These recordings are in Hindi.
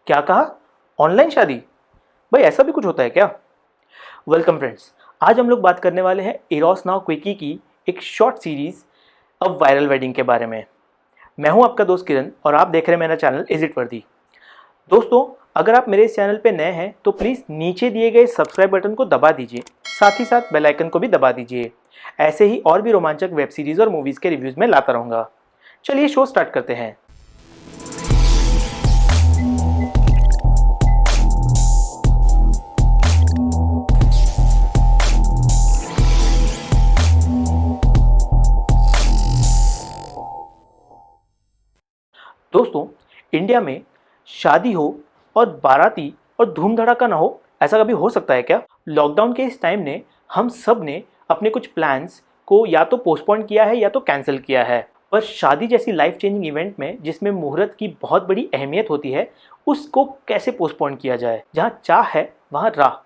क्या कहा? ऑनलाइन शादी? भाई ऐसा भी कुछ होता है क्या? वेलकम फ्रेंड्स, आज हम लोग बात करने वाले हैं इरोस नाउ क्विकी की एक शॉर्ट सीरीज अब वायरल वेडिंग के बारे में। मैं हूं आपका दोस्त किरण और आप देख रहे हैं मेरा चैनल इज इट वर्दी। दोस्तों, अगर आप मेरे इस चैनल पे नए हैं तो प्लीज़ नीचे दिए गए सब्सक्राइब बटन को दबा दीजिए, साथ ही साथ बेल आइकन को भी दबा दीजिए। ऐसे ही और भी रोमांचक वेब सीरीज़ और मूवीज़ के रिव्यूज़ में लाता रहूँगा। चलिए शो स्टार्ट करते हैं। दोस्तों, इंडिया में शादी हो और बाराती और धूम धड़ाका ना हो, ऐसा कभी हो सकता है क्या? लॉकडाउन के इस टाइम ने हम सब ने अपने कुछ प्लान्स को या तो पोस्टपोन किया है या तो कैंसिल किया है। पर शादी जैसी लाइफ चेंजिंग इवेंट में जिसमें मुहूर्त की बहुत बड़ी अहमियत होती है, उसको कैसे पोस्टपोन किया जाए? जहाँ चाह है वहाँ राह।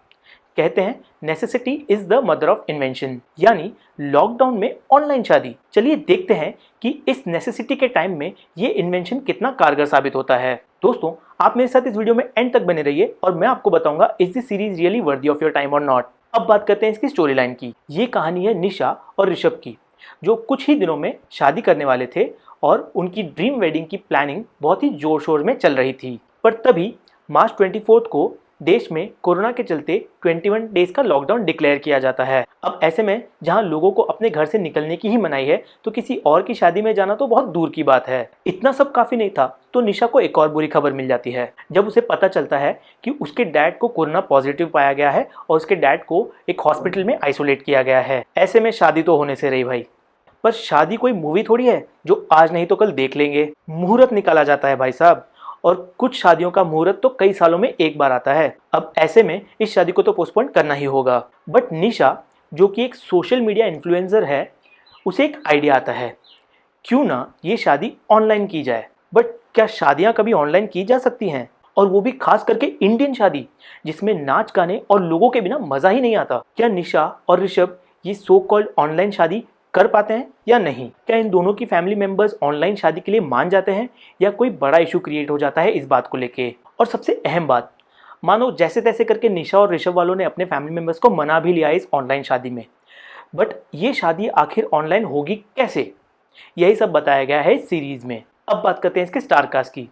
कहते हैं necessity is the mother of invention, यानी लॉकडाउन में ऑनलाइन शादी। चलिए देखते हैं कि इस नेसेसिटी के टाइम में ये इन्वेंशन कितना कारगर साबित होता है। दोस्तों, आप मेरे साथ इस वीडियो में एंड तक बने रहिए और मैं आपको बताऊंगा is this series really worthy of your time और नॉट। अब बात करते हैं इसकी स्टोरी लाइन की। ये कहानी है निशा और ऋषभ की, जो कुछ ही दिनों में शादी करने वाले थे और उनकी ड्रीम वेडिंग की प्लानिंग बहुत ही जोर शोर में चल रही थी। पर तभी मार्च 24 को देश में कोरोना के चलते 21 डेज का लॉकडाउन डिक्लेयर किया जाता है। अब ऐसे में जहां लोगों को अपने घर से निकलने की ही मनाही है, तो किसी और की शादी में जाना तो बहुत दूर की बात है। इतना सब काफी नहीं था तो निशा को एक और बुरी खबर मिल जाती है, जब उसे पता चलता है कि उसके डैड को कोरोना पॉजिटिव पाया गया है और उसके डैड को एक हॉस्पिटल में आइसोलेट किया गया है। ऐसे में शादी तो होने से रही भाई, पर शादी कोई मूवी थोड़ी है जो आज नहीं तो कल देख लेंगे। मुहूर्त निकाला जाता है भाई साहब, और कुछ शादियों का मुहूर्त तो कई सालों में एक बार आता है। अब ऐसे में इस शादी को तो पोस्टपोन करना ही होगा। बट निशा, जो कि एक सोशल मीडिया इन्फ्लुएंसर है, उसे एक आइडिया आता है, क्यों ना ये शादी ऑनलाइन की जाए। बट क्या शादियां कभी ऑनलाइन की जा सकती हैं? और वो भी खास करके इंडियन शादी, जिसमें नाच गाने और लोगों के बिना मजा ही नहीं आता। क्या निशा और ऋषभ ये सो कॉल्ड ऑनलाइन शादी कर पाते हैं या नहीं? क्या इन दोनों की फैमिली मेंबर्स ऑनलाइन शादी के लिए मान जाते हैं या कोई बड़ा इशू क्रिएट हो जाता है इस बात को लेके? और सबसे अहम बात, मानो जैसे तैसे करके निशा और ऋषभ वालों ने अपने फैमिली मेंबर्स को मना भी लिया इस ऑनलाइन शादी में, बट ये शादी आखिर ऑनलाइन होगी कैसे? यही सब बताया गया है इस सीरीज में। अब बात करते हैं इसके स्टार कास्ट की।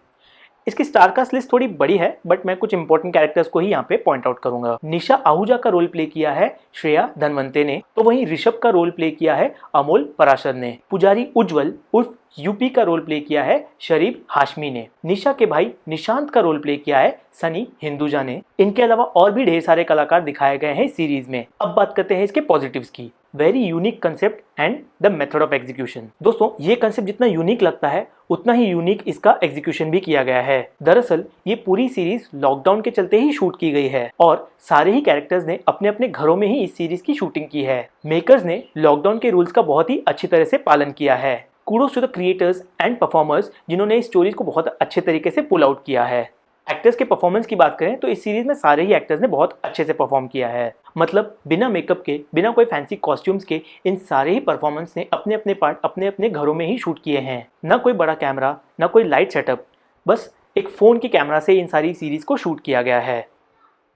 इसकी स्टार कास्ट लिस्ट थोड़ी बड़ी है, बट मैं कुछ इंपॉर्टेंट कैरेक्टर्स को ही यहाँ पे पॉइंट आउट करूंगा। निशा आहूजा का रोल प्ले किया है श्रेया धनवंते ने, तो वहीं ऋषभ का रोल प्ले किया है अमोल पराशर ने। पुजारी उज्जवल उर्फ यूपी का रोल प्ले किया है शरीफ हाशमी ने। निशा के भाई निशांत का रोल प्ले किया है सनी हिंदुजा ने। इनके अलावा और भी ढेर सारे कलाकार दिखाए गए हैं इस सीरीज में। अब बात करते हैं इसके पॉजिटिव्स की। Very unique concept and the method of execution. दोस्तों, ये कंसेप्ट जितना यूनिक लगता है उतना ही यूनिक इसका एग्जीक्यूशन भी किया गया है। दरअसल ये पूरी सीरीज लॉकडाउन के चलते ही शूट की गई है और सारे ही कैरेक्टर्स ने अपने अपने घरों में ही इस सीरीज की शूटिंग की है। मेकर्स ने लॉकडाउन के रूल्स का बहुत ही अच्छी तरह से पालन किया है। Kudos to the creators and performers, जिन्होंने इस स्टोरीज को बहुत अच्छे तरीके से पुल आउट किया है। एक्टर्स के परफॉर्मेंस की बात करें तो इस सीरीज में सारे ही एक्टर्स ने बहुत अच्छे से परफॉर्म किया है। मतलब बिना मेकअप के, बिना कोई फैंसी कॉस्ट्यूम्स के इन सारे ही परफॉर्मेंस ने अपने अपने पार्ट अपने अपने घरों में ही शूट किए हैं। ना कोई बड़ा कैमरा, ना कोई लाइट सेटअप, बस एक फ़ोन की कैमरा से इन सारी सीरीज़ को शूट किया गया है।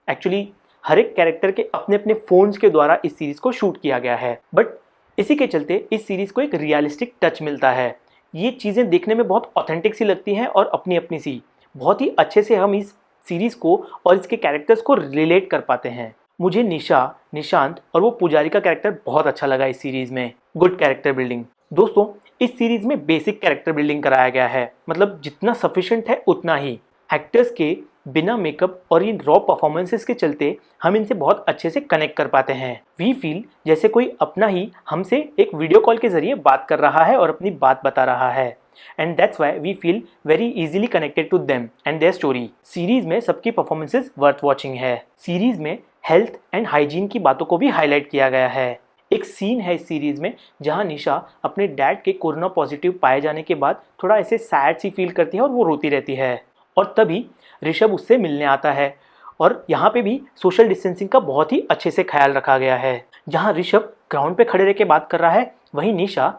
एक्चुअली हर एक कैरेक्टर के अपने अपने फ़ोन्स के द्वारा इस सीरीज़ को शूट किया गया है, बट इसी के चलते इस सीरीज़ को एक रियलिस्टिक टच मिलता है। ये चीज़ें देखने में बहुत ऑथेंटिक सी लगती हैं और अपनी अपनी सी, बहुत ही अच्छे से हम इस सीरीज़ को और इसके कैरेक्टर्स को रिलेट कर पाते हैं। मुझे निशा, निशांत और वो पुजारी का कैरेक्टर बहुत अच्छा लगा इस सीरीज़ में। Good character building. दोस्तों, इस सीरीज़ में बेसिक कैरेक्टर बिल्डिंग कराया गया है, मतलब जितना सफिशिएंट है उतना ही। एक्टर्स के बिना मेकअप और इन रॉ परफॉर्मेंसेस के चलते हम इनसे बहुत अच्छे से कनेक्ट कर पाते हैं। वी फील जैसे कोई अपना ही हमसे एक वीडियो कॉल के जरिए बात कर रहा है और अपनी बात बता रहा है। And that's why we feel very easily connected to them and their story. Series में सबकी परफॉर्मेंसेस वर्थ वॉचिंग है। सीरीज में हेल्थ एंड हाइजीन की बातों को भी हाईलाइट किया गया है। एक सीन है इस सीरीज में जहां निशा अपने डैड के कोरोना पॉजिटिव पाए जाने के बाद थोड़ा ऐसे सैड सी फील करती है और वो रोती रहती है, और तभी ऋषभ उससे मिलने आता है। और यहाँ पे भी सोशल डिस्टेंसिंग का बहुत ही अच्छे से ख्याल रखा गया है। जहाँ ऋषभ ग्राउंड पे खड़े रह के बात कर रहा है, वहीं निशा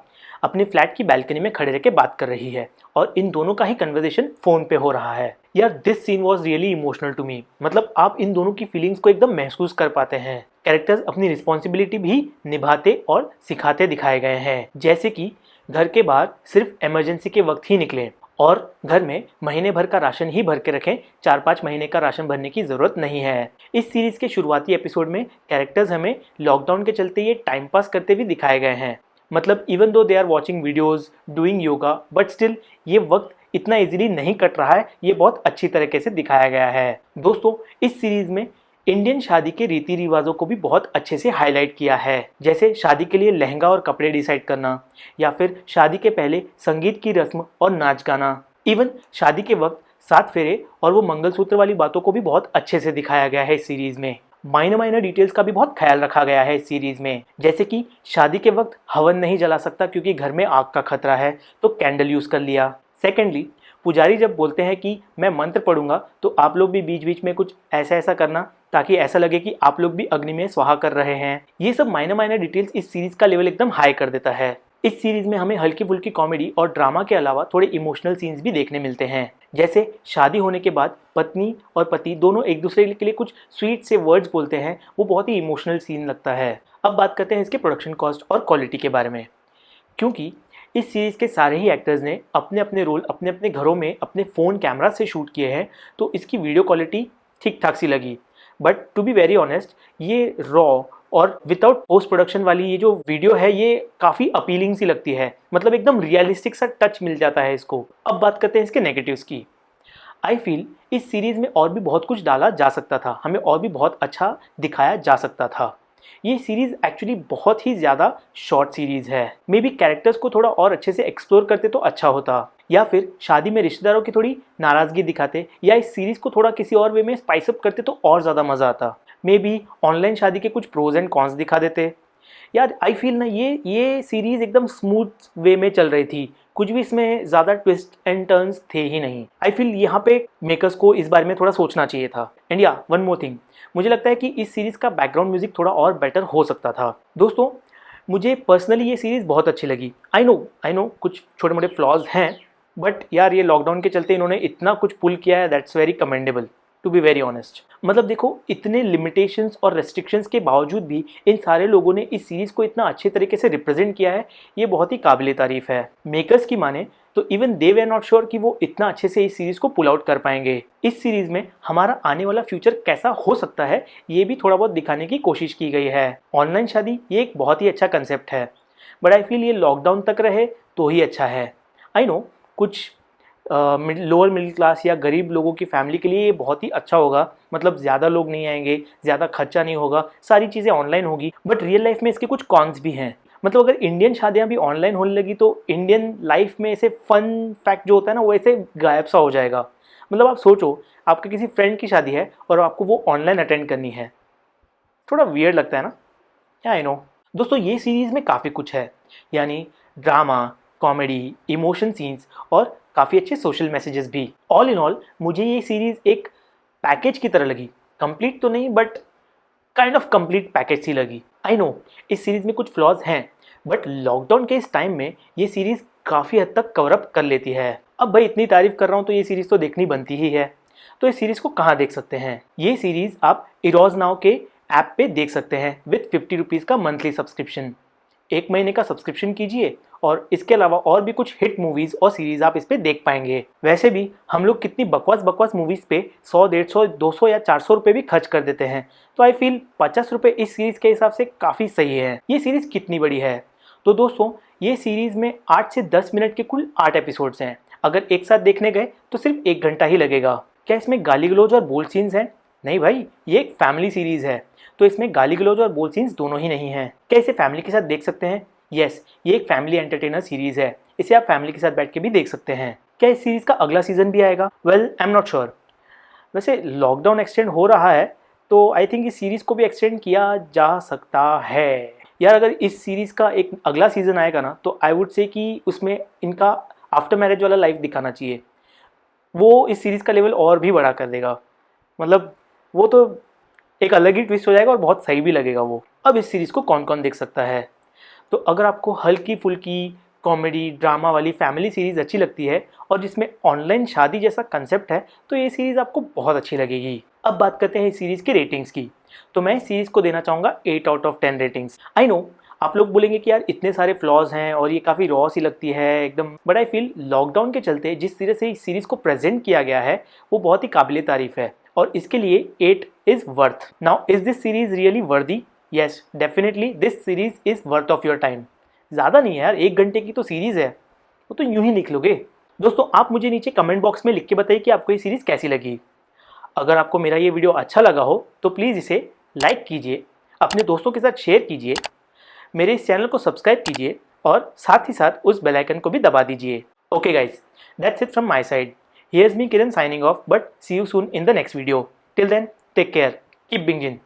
अपने फ्लैट की बैल्कनी में खड़े रह के बात कर रही है और इन दोनों का ही कन्वर्सेशन फोन पे हो रहा है। यार this scene was really emotional to me. मतलब आप इन दोनों की फीलिंग्स को एकदम महसूस कर पाते हैं। कैरेक्टर्स अपनी रिस्पॉन्सिबिलिटी भी निभाते और सिखाते दिखाए गए हैं, जैसे कि घर के बाहर सिर्फ इमरजेंसी के वक्त ही निकलें और घर में महीने भर का राशन ही भर के रखें, 4-5 महीने का राशन भरने की ज़रूरत नहीं है। इस सीरीज़ के शुरुआती एपिसोड में कैरेक्टर्स हमें लॉकडाउन के चलते ये टाइम पास करते भी दिखाए गए हैं। मतलब even though they are watching videos, doing yoga, but still ये वक्त इतना इजीली नहीं कट रहा है, ये बहुत अच्छी तरीके से दिखाया गया है। दोस्तों इस सीरीज़ में इंडियन शादी के रीति रिवाजों को भी बहुत अच्छे से हाईलाइट किया है, जैसे शादी के लिए लहंगा और कपड़े डिसाइड करना, या फिर शादी के पहले संगीत की रस्म और नाच गाना, इवन शादी के वक्त 7 फेरे और वो मंगलसूत्र वाली बातों को भी बहुत अच्छे से दिखाया गया है इस सीरीज में। माइनर डिटेल्स का भी बहुत ख्याल रखा गया है इस सीरीज में, जैसे कि शादी के वक्त हवन नहीं जला सकता क्योंकि घर में आग का खतरा है, तो कैंडल यूज कर लिया। सेकेंडली, पुजारी जब बोलते हैं कि मैं मंत्र पढ़ूंगा तो आप लोग भी बीच बीच में कुछ ऐसा ऐसा करना ताकि ऐसा लगे कि आप लोग भी अग्नि में स्वाहा कर रहे हैं। ये सब माइनर डिटेल्स इस सीरीज का लेवल एकदम हाई कर देता है। इस सीरीज में हमें हल्की फुल्की कॉमेडी और ड्रामा के अलावा थोड़े इमोशनल सीन्स भी देखने मिलते हैं, जैसे शादी होने के बाद पत्नी और पति दोनों एक दूसरे के लिए कुछ स्वीट से वर्ड्स बोलते हैं, वो बहुत ही इमोशनल सीन लगता है। अब बात करते हैं इसके प्रोडक्शन कॉस्ट और क्वालिटी के बारे में। क्योंकि इस सीरीज़ के सारे ही एक्टर्स ने अपने अपने रोल अपने अपने घरों में अपने फ़ोन कैमरा से शूट किए हैं, तो इसकी वीडियो क्वालिटी ठीक ठाक सी लगी। But to be very honest, ये रॉ और विदाउट पोस्ट प्रोडक्शन वाली ये जो वीडियो है ये काफ़ी अपीलिंग सी लगती है। मतलब एकदम रियलिस्टिक सा टच मिल जाता है इसको। अब बात करते हैं इसके नेगेटिव्स की। आई फील इस सीरीज़ में और भी बहुत कुछ डाला जा सकता था, हमें और भी बहुत अच्छा दिखाया जा सकता था। ये सीरीज़ एक्चुअली बहुत ही ज़्यादा शॉर्ट सीरीज़ है। मे बी कैरेक्टर्स को थोड़ा और अच्छे से एक्सप्लोर करते तो अच्छा होता, या फिर शादी में रिश्तेदारों की थोड़ी नाराज़गी दिखाते, या इस सीरीज़ को थोड़ा किसी और वे में स्पाइस अप करते तो और ज़्यादा मज़ा आता। मे बी ऑनलाइन शादी के कुछ प्रोज एंड कॉन्स दिखा देते। यार आई फील ना ये सीरीज़ एकदम स्मूथ वे में चल रही थी, कुछ भी इसमें ज़्यादा ट्विस्ट एंड टर्न्स थे ही नहीं। आई फील यहाँ पे मेकर्स को इस बारे में थोड़ा सोचना चाहिए था। एंड या वन मोर थिंग, मुझे लगता है कि इस सीरीज़ का बैकग्राउंड म्यूजिक थोड़ा और बेटर हो सकता था। दोस्तों मुझे पर्सनली ये सीरीज़ बहुत अच्छी लगी। आई नो कुछ छोटे मोटे फ्लॉज हैं, बट यार ये लॉकडाउन के चलते इन्होंने इतना कुछ पुल किया है, that's very commendable to be very honest. मतलब देखो, इतने लिमिटेशंस और रेस्ट्रिक्शंस के बावजूद भी इन सारे लोगों ने इस सीरीज़ को इतना अच्छे तरीके से रिप्रेजेंट किया है, ये बहुत ही काबिले तारीफ़ है। मेकर्स की माने तो even they way not sure कि वो इतना अच्छे से इस सीरीज़ को पुल आउट कर पाएंगे। इस सीरीज़ में हमारा आने वाला फ्यूचर कैसा हो सकता है ये भी थोड़ा बहुत दिखाने की कोशिश की गई है। ऑनलाइन शादी ये एक बहुत ही अच्छा कंसेप्ट है, बट आई फील ये लॉकडाउन तक रहे तो ही अच्छा है। आई नो कुछ लोअर मिडिल क्लास या गरीब लोगों की फैमिली के लिए ये बहुत ही अच्छा होगा। मतलब ज़्यादा लोग नहीं आएंगे, ज़्यादा खर्चा नहीं होगा, सारी चीज़ें ऑनलाइन होगी, बट रियल लाइफ में इसके कुछ कॉन्स भी हैं। मतलब अगर इंडियन शादियाँ भी ऑनलाइन होने लगी तो इंडियन लाइफ में ऐसे फन फैक्ट जो होता है ना वो ऐसे गायब सा हो जाएगा। मतलब आप सोचो, आपके किसी फ्रेंड की शादी है और आपको वो ऑनलाइन अटेंड करनी है, थोड़ा वियर्ड लगता है ना। या आई नो। दोस्तों ये सीरीज़ में काफ़ी कुछ है, यानी ड्रामा, कॉमेडी, इमोशन सीन्स और काफ़ी अच्छे सोशल मैसेजेस भी। ऑल इन ऑल मुझे ये सीरीज़ एक पैकेज की तरह लगी। कंप्लीट तो नहीं, but kind of complete package सी लगी। आई नो इस सीरीज़ में कुछ फ्लॉज हैं, बट लॉकडाउन के इस टाइम में ये सीरीज़ काफ़ी हद तक कवर अप कर लेती है। अब भाई इतनी तारीफ़ कर रहा हूँ तो ये सीरीज़ तो देखनी बनती ही है। तो इस सीरीज़ को कहाँ देख सकते हैं? ये सीरीज़ आप इरोज नाउ के ऐप पे देख सकते हैं विद 50 रुपीज़ का मंथली सब्सक्रिप्शन। 1 महीने का सब्सक्रिप्शन कीजिए और इसके अलावा और भी कुछ हिट मूवीज़ और सीरीज़ आप इस पे देख पाएंगे। वैसे भी हम लोग कितनी बकवास मूवीज़ पे 100, 150, 200 या 400 रुपये भी खर्च कर देते हैं, तो आई फील 50 रुपये इस सीरीज़ के हिसाब से काफ़ी सही है। ये सीरीज़ कितनी बड़ी है? तो दोस्तों ये सीरीज़ में 8 से 10 मिनट के कुल 8 एपिसोड्स हैं। अगर एक साथ देखने गए तो सिर्फ 1 घंटा ही लगेगा। क्या इसमें गाली गलौज और बोल्ड सीन्स हैं? नहीं भाई, ये एक फैमिली सीरीज़ है, तो इसमें गाली गलौज और बोल्ड सीन्स दोनों ही नहीं हैं। क्या इसे फैमिली के साथ देख सकते हैं? यस, ये एक फैमिली एंटरटेनर सीरीज़ है, इसे आप फैमिली के साथ बैठ के भी देख सकते हैं। क्या इस सीरीज़ का अगला सीज़न भी आएगा? Well I am not sure. वैसे लॉकडाउन एक्सटेंड हो रहा है तो आई थिंक इस सीरीज़ को भी एक्सटेंड किया जा सकता है। यार अगर इस सीरीज़ का एक अगला सीज़न आएगा ना तो आई वुड से कि उसमें इनका आफ्टर मैरिज वाला लाइफ दिखाना चाहिए। वो इस सीरीज़ का लेवल और भी बड़ा कर देगा। मतलब वो तो एक अलग ही ट्विस्ट हो जाएगा और बहुत सही भी लगेगा वो। अब इस सीरीज़ को कौन कौन देख सकता है? तो अगर आपको हल्की फुल्की कॉमेडी ड्रामा वाली फैमिली सीरीज़ अच्छी लगती है और जिसमें ऑनलाइन शादी जैसा कंसेप्ट है तो ये सीरीज़ आपको बहुत अच्छी लगेगी। अब बात करते हैं इस सीरीज़ की रेटिंग्स की। तो मैं इस सीरीज़ को देना चाहूँगा 8 out of 10 ratings. I know आप लोग बोलेंगे कि यार इतने सारे फ्लॉज हैं और ये काफ़ी रॉ सी लगती है एकदम, बट आई फील लॉकडाउन के चलते जिस तरह से इस सीरीज़ को प्रेजेंट किया गया है वो बहुत ही काबिले तारीफ़ है और इसके लिए 8 is worth. Now is this series really worthy? Yes definitely this series is worth of your time. ज़्यादा नहीं है यार, 1 घंटे की तो सीरीज़ है, वो तो यूं ही लिख लोगे। दोस्तों आप मुझे नीचे कमेंट बॉक्स में लिख के बताइए कि आपको ये सीरीज़ कैसी लगी। अगर आपको मेरा ये वीडियो अच्छा लगा हो तो प्लीज़ इसे लाइक कीजिए, अपने दोस्तों के साथ शेयर कीजिए, मेरे इस चैनल को सब्सक्राइब कीजिए और साथ ही साथ उस बेल आइकन को भी दबा दीजिए। Okay guys, that's it from my side. Here's me Kiran signing off, but see you soon in the next video. Till then take care, keep bingeing.